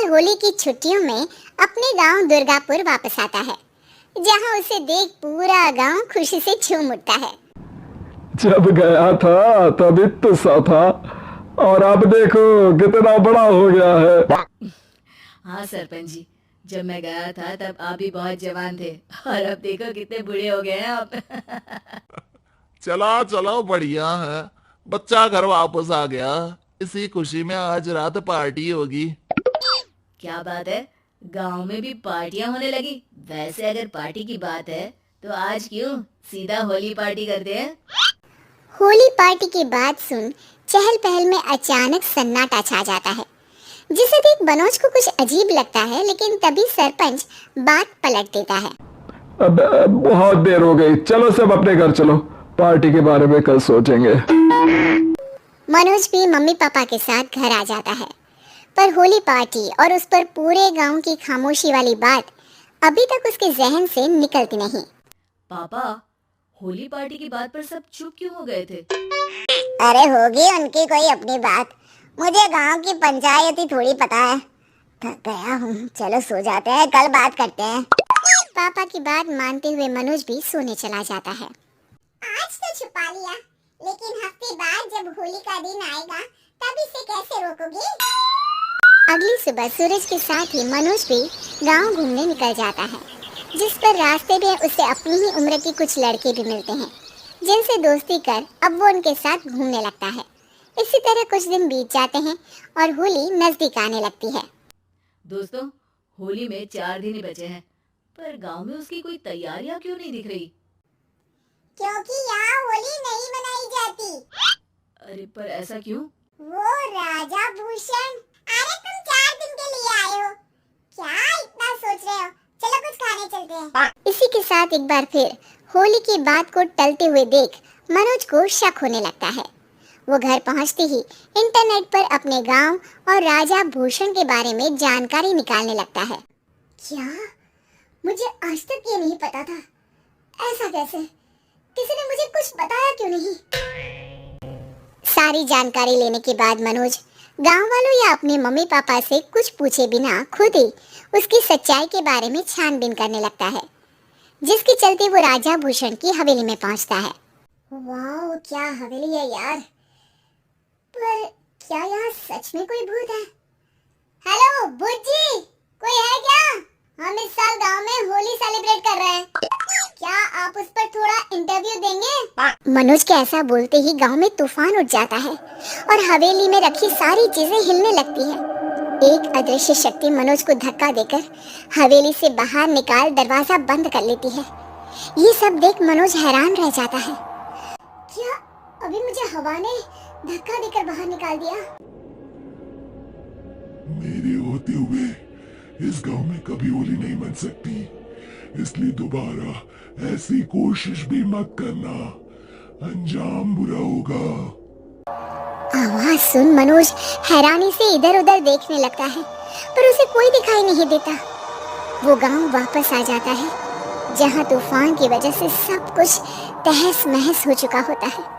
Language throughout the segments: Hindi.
गोपाल होली की छुट्टियों में अपने गांव दुर्गापुर वापस आता है, जहां उसे देख पूरा गांव खुशी से झूम उठता है। जब गया था तब इतना सा था और अब देखो कितना बड़ा हो गया है। हाँ सरपंच जी, जब मैं गया था तब आप भी बहुत जवान थे और अब देखो कितने बूढ़े हो गए हैं आप। चला चलो बढ़िया है, बच्चा घर वापस आ गया। इसी खुशी में आज रात पार्टी होगी। क्या बात है, गांव में भी पार्टियां होने लगी। वैसे अगर पार्टी की बात है तो आज क्यों सीधा होली पार्टी करते हैं। होली पार्टी की बात सुन चहल पहल में अचानक सन्नाटा छा जाता है, जिसे देख मनोज को कुछ अजीब लगता है, लेकिन तभी सरपंच बात पलट देता है। अब बहुत देर हो गई, चलो सब अपने घर चलो, पार्टी के बारे में कल सोचेंगे। मनोज भी मम्मी पापा के साथ घर आ जाता है, पर होली पार्टी और उस पर पूरे गांव की खामोशी वाली बात अभी तक उसके जहन से निकलती नहीं। पापा, होली पार्टी की बात पर सब चुप क्यों हो गए थे। अरे होगी उनकी कोई अपनी बात, मुझे गांव की पंचायती थोड़ी पता है। थक गया हूँ, चलो सो जाते हैं, कल बात करते हैं। पापा की बात मानते हुए मनोज भी सोने चला जाता है। आज तो छुपा लिया, लेकिन हफ्ते बाद जब होली का दिन आएगा तब इसे कैसे रोकोगे। अगली सुबह सूरज के साथ ही मनोज भी गांव घूमने निकल जाता है, जिस पर रास्ते में उसे अपनी ही उम्र के कुछ लड़के भी मिलते हैं, जिनसे दोस्ती कर अब वो उनके साथ घूमने लगता है। इसी तरह कुछ दिन बीत जाते हैं और होली नजदीक आने लगती है। दोस्तों, होली में 4 दिन ही बचे हैं, पर गांव में उसकी कोई तैयारियां क्यों नहीं दिख रही। क्योंकि यहाँ होली नहीं मनाई जाती। अरे पर ऐसा क्यों। वो राजा भूषण, अरे तुम 4 दिन के लिए आए हो, क्या इतना सोच रहे हो। चलो कुछ खाने चलते हैं। इसी के साथ एक बार फिर होली की बात को टलते हुए देख मनोज को शक होने लगता है। वो घर पहुंचते ही इंटरनेट पर अपने गांव और राजा भूषण के बारे में जानकारी निकालने लगता है। क्या, मुझे आज तक ये नहीं पता था। ऐसा कैसे, किसी ने मुझे कुछ बताया क्यों नहीं। सारी जानकारी लेने के बाद मनोज गांव वालों या अपने मम्मी पापा से कुछ पूछे बिना खुद ही उसकी सच्चाई के बारे में छानबीन करने लगता है, जिसके चलते वो राजा भूषण की हवेली में पहुंचता है। वाह, क्या हवेली है यार। पर क्या यहाँ सच में कोई भूत है। हेलो भूत जी, कोई है क्या। हम इस साल गांव में होली सेलिब्रेट कर रहे हैं, क्या आप उस पर थोड़ा इंटरव्यू देंगे। मनोज के ऐसा बोलते ही गांव में तूफान उठ जाता है और हवेली में रखी सारी चीजें हिलने लगती हैं। एक अदृश्य शक्ति मनोज को धक्का देकर हवेली से बाहर निकाल दरवाजा बंद कर लेती है। ये सब देख मनोज हैरान रह जाता है। क्या अभी मुझे हवा ने धक्का देकर बाहर निकाल दिया। मेरे होते हुए इस गांव में कभी होली नहीं बन सकती, इसलिए दोबारा ऐसी कोशिश भी मत करना, अंजाम बुरा होगा। आवाज सुन मनोज हैरानी से इधर उधर देखने लगता है, पर उसे कोई दिखाई नहीं देता। वो गांव वापस आ जाता है, जहां तूफान की वजह से सब कुछ तहस महस हो चुका होता है।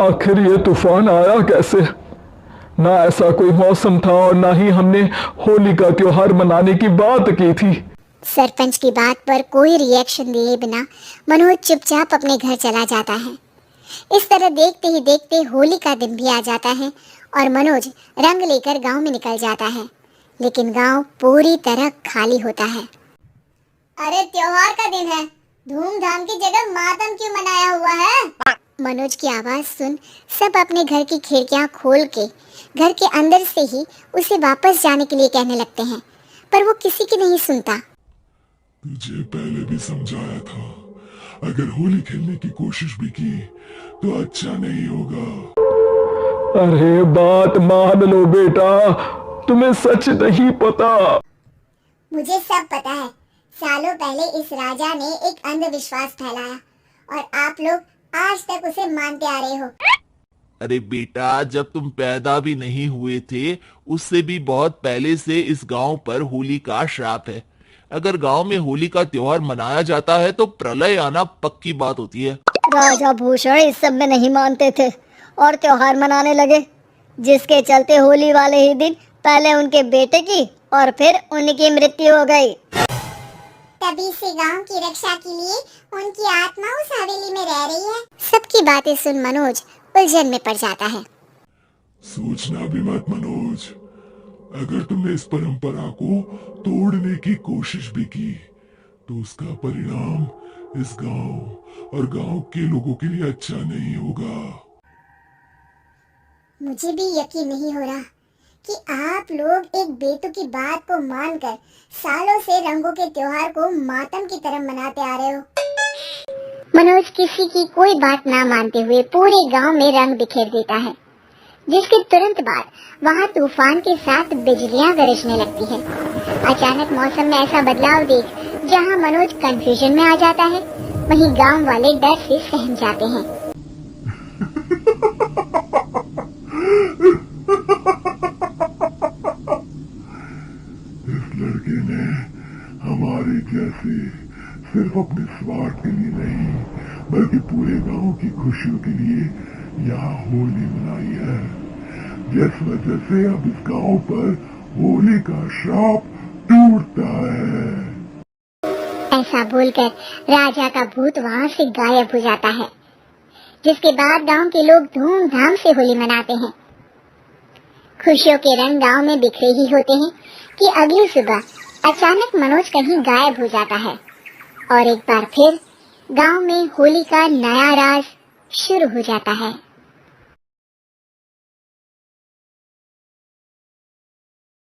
आखिर ये तूफान आया कैसे। ना ऐसा कोई मौसम था और ना ही हमने होली का त्योहार मनाने की बात की थी। सरपंच की बात पर कोई रिएक्शन दिए बिना मनोज चुपचाप अपने घर चला जाता है। इस तरह देखते ही देखते होली का दिन भी आ जाता है और मनोज रंग लेकर गांव में निकल जाता है, लेकिन गांव पूरी तरह खाली होता है। अरे त्योहार का दिन है, धूमधाम की जगह मातम क्यों मनाया हुआ है। मनोज की आवाज सुन सब अपने घर की खिड़कियां खोल के घर के अंदर से ही उसे वापस जाने के लिए कहने लगते हैं, पर वो किसी की नहीं सुनता। तुझे पहले भी समझाया था, अगर होली खेलने की कोशिश भी की तो अच्छा नहीं होगा। अरे बात मान लो बेटा, तुम्हें सच नहीं पता। मुझे सब पता है, सालों पहले इस राजा ने एक अंधविश्वास फैलाया और आप लोग आज तक उसे मानते आ रहे हो। अरे बेटा, जब तुम पैदा भी नहीं हुए थे उससे भी बहुत पहले से इस गांव पर होली का श्राप है। अगर गांव में होली का त्योहार मनाया जाता है तो प्रलय आना पक्की बात होती है। राजा भूषण इस सब में नहीं मानते थे और त्योहार मनाने लगे, जिसके चलते होली वाले ही दिन पहले उनके बेटे की और फिर उनकी मृत्यु हो गई। तभी से गांव की रक्षा के लिए उनकी आत्मा उस हवेली में रह रही है। सबकी बातें सुन मनोज उलझन में पड़ जाता है। सोचना भी मत मनोज, अगर तुमने इस परंपरा को तोड़ने की कोशिश भी की तो उसका परिणाम इस गांव और गांव के लोगों के लिए अच्छा नहीं होगा। मुझे भी यकीन नहीं हो रहा कि आप लोग एक बेतुकी बात को मानकर सालों से रंगों के त्योहार को मातम की तरह मनाते आ रहे हो। मनोज किसी की कोई बात ना मानते हुए पूरे गांव में रंग बिखेर देता है, जिसके तुरंत बाद वहां तूफान के साथ बिजलियां गरजने लगती है। अचानक मौसम में ऐसा बदलाव देख जहां मनोज कंफ्यूजन में आ जाता है, वहीं गांव वाले डर से सहम जाते हैं। इस लड़के ने हमारे जैसे सिर्फ अपने स्वार्थ के लिए नहीं बल्कि पूरे गांव की खुशियों के लिए यहाँ होली मनाई है, जिस वजह से अब इस गांव पर होली का श्राप टूटता है। ऐसा बोलकर राजा का भूत वहाँ से गायब हो जाता है, जिसके बाद गांव के लोग धूमधाम से होली मनाते हैं। खुशियों के रंग गांव में बिखरे ही होते हैं कि अगली सुबह अचानक मनोज कहीं गायब हो जाता है और एक बार फिर गांव में होली का नया राज शुरू हो जाता है।